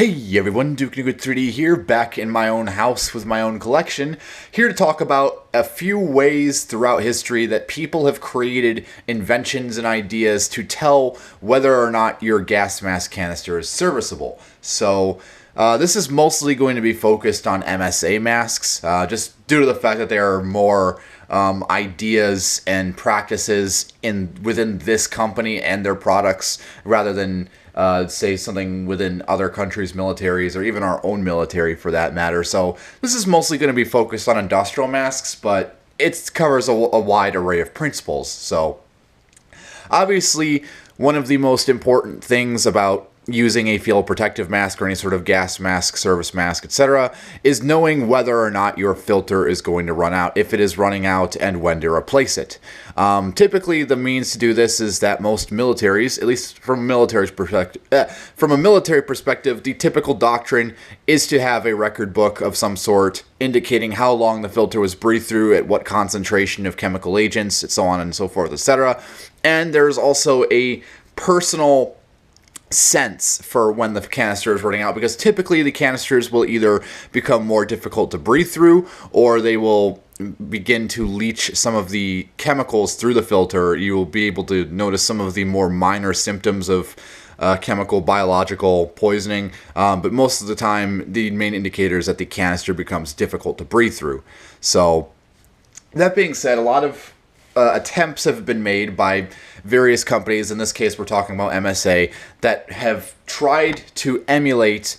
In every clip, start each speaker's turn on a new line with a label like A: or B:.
A: Hey everyone, Duke Nuke 3D here, back in my own house with my own collection, here to talk about a few ways throughout history that people have created inventions and ideas to tell whether or not your gas mask canister is serviceable. So, this is mostly going to be focused on MSA masks, just due to the fact that there are more ideas and practices within this company and their products rather than say something within other countries' militaries or even our own military for that matter. So this is mostly going to be focused on industrial masks, but it covers a wide array of principles. So obviously, one of the most important things about using a field protective mask or any sort of gas mask, service mask, etc., is knowing whether or not your filter is going to run out, if it is running out, and when to replace it. Typically, the means to do this is that most militaries, at least from a military perspective, the typical doctrine is to have a record book of some sort indicating how long the filter was breathed through, at what concentration of chemical agents, and so on and so forth, etc. And there's also a personal sense for when the canister is running out, because typically the canisters will either become more difficult to breathe through or they will begin to leach some of the chemicals through the filter. You will be able to notice some of the more minor symptoms of chemical, biological poisoning, but most of the time the main indicator is that the canister becomes difficult to breathe through. So that being said, a lot of attempts have been made by various companies, in this case we're talking about MSA, that have tried to emulate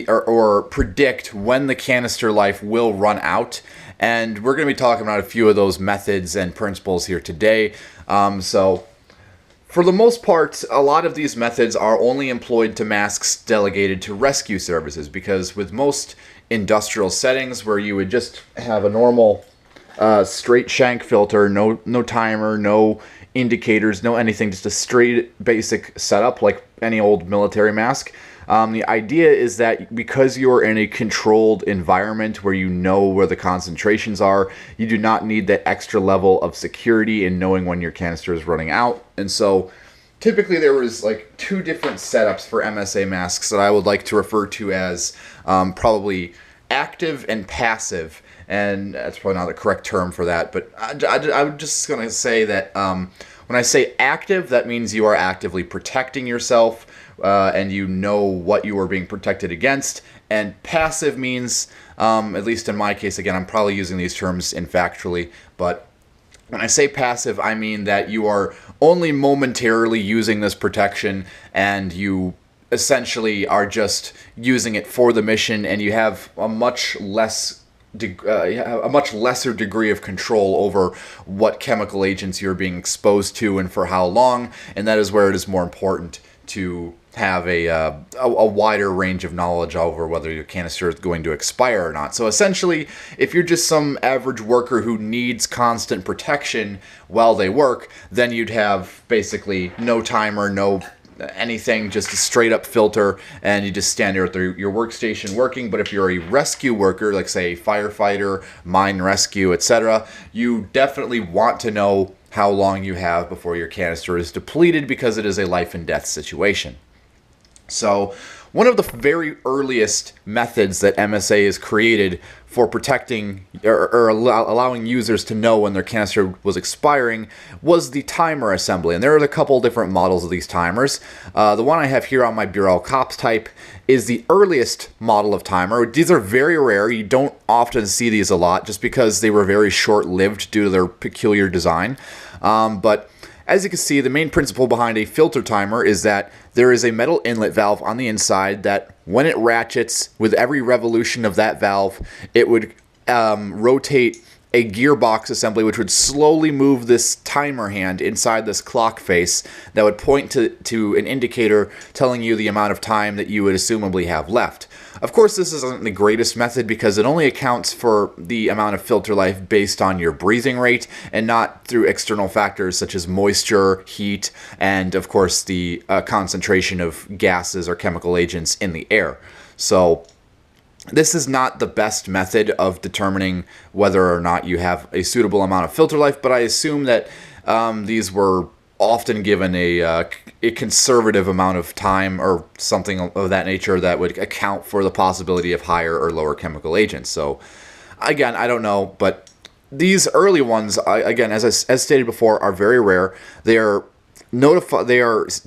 A: or predict when the canister life will run out, and we're going to be talking about a few of those methods and principles here today. So for the most part, a lot of these methods are only employed to masks delegated to rescue services, because with most industrial settings where you would just have a normal straight shank filter, no timer, no indicators, no anything, just a straight basic setup like any old military mask. The idea is that because you're in a controlled environment where you know where the concentrations are, you do not need that extra level of security in knowing when your canister is running out. And so typically there was like two different setups for MSA masks that I would like to refer to as probably active and passive. And that's probably not the correct term for that, but I'm just going to say that when I say active, that means you are actively protecting yourself and you know what you are being protected against. And passive means, at least in my case, again, I'm probably using these terms infactually, but when I say passive, I mean that you are only momentarily using this protection and you essentially are just using it for the mission, and you have a much lesser degree of control over what chemical agents you're being exposed to and for how long, and that is where it is more important to have a wider range of knowledge over whether your canister is going to expire or not. So essentially, if you're just some average worker who needs constant protection while they work, then you'd have basically no timer, no anything, just a straight up filter, and you just stand there at your workstation working. But if you're a rescue worker, like say a firefighter, mine rescue, etc., you definitely want to know how long you have before your canister is depleted, because it is a life and death situation. So one of the very earliest methods that MSA has created for protecting or allowing users to know when their canister was expiring was the timer assembly. And there are a couple different models of these timers. The one I have here on my Burrell Cops type is the earliest model of timer. These are very rare. You don't often see these a lot just because they were very short-lived due to their peculiar design. But as you can see, the main principle behind a filter timer is that there is a metal inlet valve on the inside that when it ratchets, with every revolution of that valve, it would rotate a gearbox assembly which would slowly move this timer hand inside this clock face that would point to an indicator telling you the amount of time that you would assumably have left. Of course, this isn't the greatest method because it only accounts for the amount of filter life based on your breathing rate and not through external factors such as moisture, heat, and of course the concentration of gases or chemical agents in the air. So this is not the best method of determining whether or not you have a suitable amount of filter life, but I assume that these were often given a a conservative amount of time or something of that nature that would account for the possibility of higher or lower chemical agents. So again, I don't know, but these early ones, again, as stated before, are very rare. They are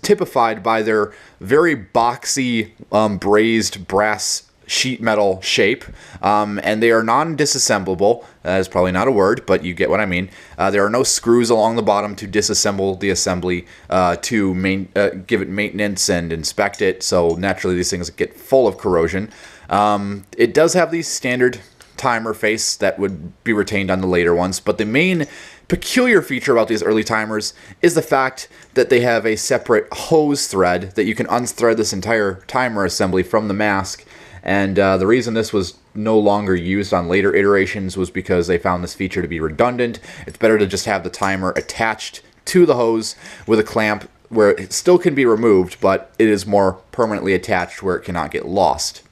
A: typified by their very boxy, brazed brass sheet metal shape, and they are non-disassemblable. That is probably not a word, but you get what I mean. There are no screws along the bottom to disassemble the assembly to give it maintenance and inspect it, so naturally these things get full of corrosion. It does have the standard timer face that would be retained on the later ones, but the main peculiar feature about these early timers is the fact that they have a separate hose thread that you can unthread this entire timer assembly from the mask. And the reason this was no longer used on later iterations was because they found this feature to be redundant. It's better to just have the timer attached to the hose with a clamp where it still can be removed, but it is more permanently attached where it cannot get lost.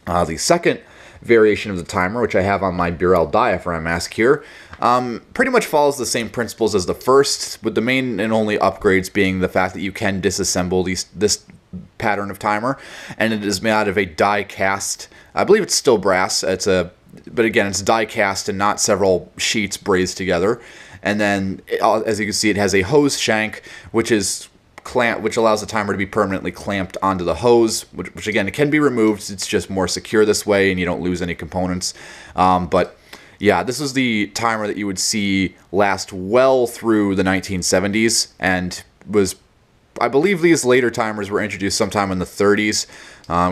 A: The second variation of the timer, which I have on my Burrell diaphragm mask here, pretty much follows the same principles as the first, with the main and only upgrades being the fact that you can disassemble this pattern of timer, and it is made out of a die cast. I believe it's still brass. But again, it's die cast and not several sheets brazed together. And then, as you can see, it has a hose shank, which allows the timer to be permanently clamped onto the hose, which again, it can be removed. It's just more secure this way, and you don't lose any components. But yeah, this is the timer that you would see last well through the 1970s, and I believe these later timers were introduced sometime in the 30s.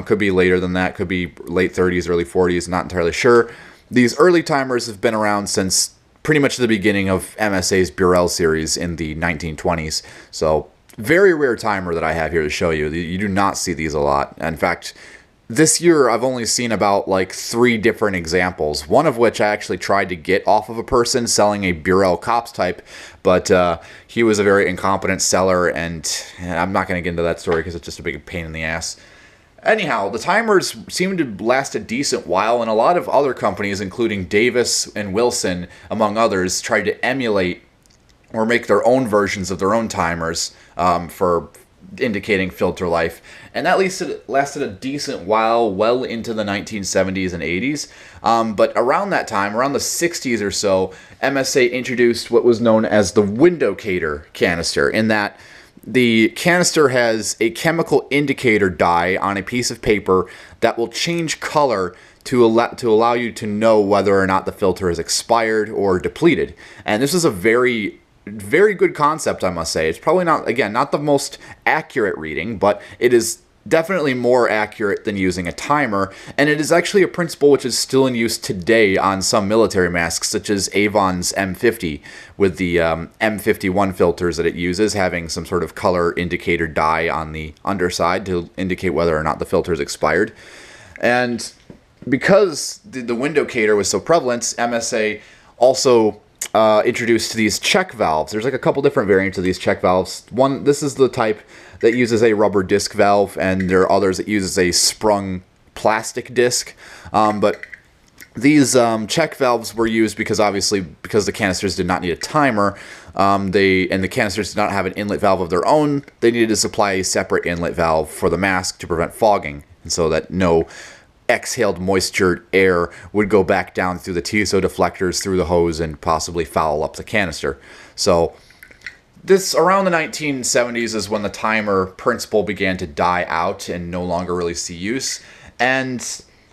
A: Could be later than that. Could be late 30s, early 40s. Not entirely sure. These early timers have been around since pretty much the beginning of MSA's Burrell series in the 1920s. So very rare timer that I have here to show you. You do not see these a lot. In fact, this year I've only seen about like 3 different examples, one of which I actually tried to get off of a person selling a Burrell Cops type, but he was a very incompetent seller, and I'm not going to get into that story because it's just a big pain in the ass. Anyhow, the timers seem to last a decent while, and a lot of other companies, including Davis and Wilson, among others, tried to emulate or make their own versions of their own timers for indicating filter life, and that lasted a decent while, well into the 1970s and 80s. But around that time, around the 60s or so, MSA introduced what was known as the windocator canister, in that the canister has a chemical indicator dye on a piece of paper that will change color to allow you to know whether or not the filter is expired or depleted. And this is a very good concept, I must say. It's probably not the most accurate reading, but it is definitely more accurate than using a timer, and it is actually a principle which is still in use today on some military masks, such as Avon's M50, with the M51 filters that it uses, having some sort of color indicator dye on the underside to indicate whether or not the filter is expired. And because the windocator was so prevalent, MSA also introduced these check valves. There's like a couple different variants of these check valves. This is the type that uses a rubber disc valve, and there are others that uses a sprung plastic disc. But these check valves were used because the canisters did not need a timer, and the canisters did not have an inlet valve of their own. They needed to supply a separate inlet valve for the mask to prevent fogging, and so that no exhaled moisture air would go back down through the TSO deflectors through the hose and possibly foul up the canister. So this, around the 1970s, is when the timer principle began to die out and no longer really see use. And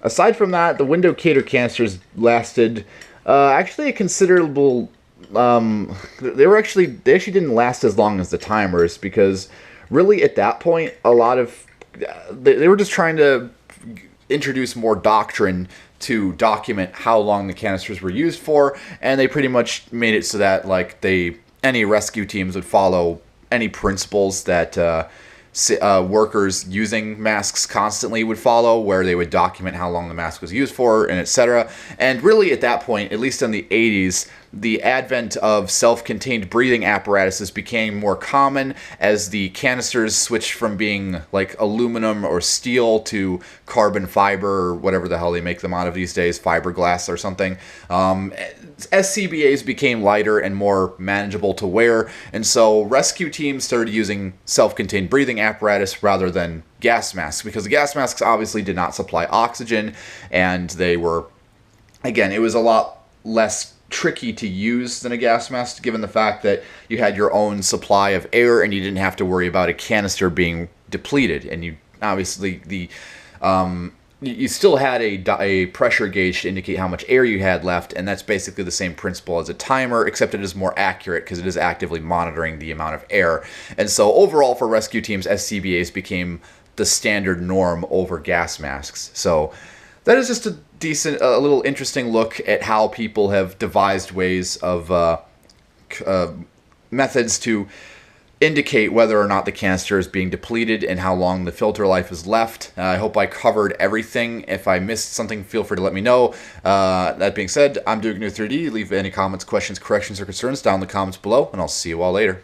A: aside from that, the windocator canisters lasted actually a considerable. They actually didn't last as long as the timers, because really at that point they were just trying to introduce more doctrine to document how long the canisters were used for, and they pretty much made it so that any rescue teams would follow any principles that workers using masks constantly would follow, where they would document how long the mask was used for, and etc. And really at that point, at least in the 80s, the advent of self-contained breathing apparatuses became more common as the canisters switched from being like aluminum or steel to carbon fiber or whatever the hell they make them out of these days, fiberglass or something. SCBAs became lighter and more manageable to wear, and so rescue teams started using self-contained breathing apparatus rather than gas masks, because the gas masks obviously did not supply oxygen, and they were, again, it was a lot less tricky to use than a gas mask, given the fact that you had your own supply of air and you didn't have to worry about a canister being depleted. And you obviously you still had a pressure gauge to indicate how much air you had left, and that's basically the same principle as a timer, except it is more accurate because it is actively monitoring the amount of air. And so overall for rescue teams, SCBAs became the standard norm over gas masks. So that is just a little interesting look at how people have devised ways of methods to indicate whether or not the canister is being depleted and how long the filter life is left. I hope I covered everything. If I missed something, feel free to let me know. That being said, I'm Duke New 3D. Leave any comments, questions, corrections, or concerns down in the comments below, and I'll see you all later.